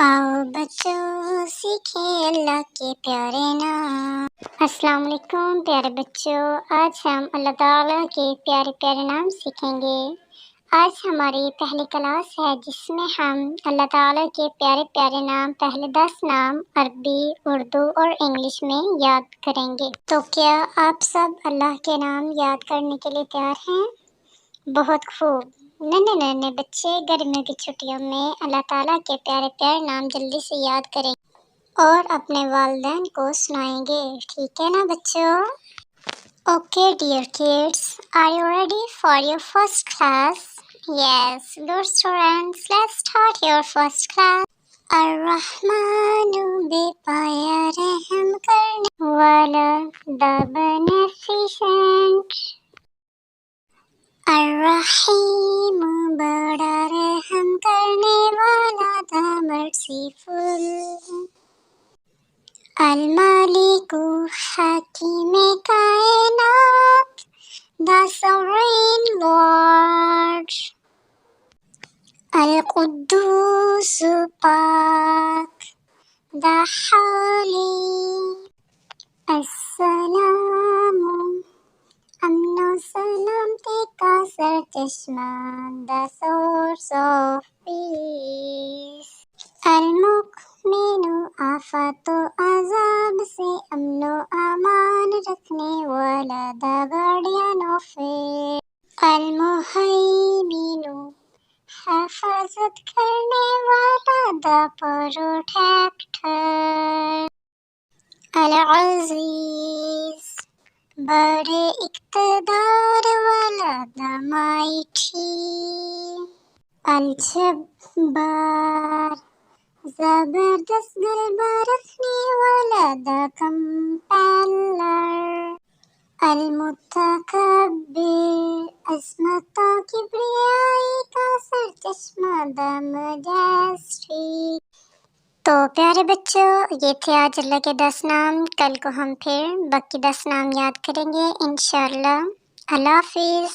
آؤ بچوں سیکھیں اللہ کے پیارے نام۔ السلام علیکم پیارے بچوں، آج ہم اللہ تعالیٰ کے پیارے پیارے نام سیکھیں گے۔ آج ہماری پہلی کلاس ہے جس میں ہم اللہ تعالیٰ کے پیارے پیارے نام، پہلے 10 نام عربی، اردو اور انگلش میں یاد کریں گے۔ تو کیا آپ سب اللہ کے نام یاد کرنے کے لیے تیار ہیں؟ بہت خوب۔ ننے بچے گرمیوں کی چھٹیوں میں اللہ تعالیٰ کے پیارے پیارے نام جلدی سے یاد کریں اور اپنے والدین کو سنائیں گے، ٹھیک ہے نا بچوں؟ Okay dear kids, are you ready for your first class? Yes, good students, let's start your first class. الرحمن بے پایا رحم کرنے والا، the beneficent. الرحیم بڑا رحم کرنے والا، the merciful. المالک حکیم کائنات، the sovereign Lord. القدوس پاک، the holy. السلام امن و سلامتی کا سرچشمہ، the source of peace. المؤمن آفات و عذاب سے امن و امان رکھنے والا، the guardian of faith. المہیمن حفاظت کرنے والا، the protector. العزیز بڑے اقتدار والا، the mighty. الجبار زبردست غلبہ رکھنے والا، the compeller. المتکبر عظمت و کبریائی کا سرچشمہ، the majestic. تو پیارے بچوں، یہ تھے آج اللہ کے 10 نام۔ کل کو ہم پھر باقی 10 نام یاد کریں گے انشاءاللہ۔ اللہ حافظ۔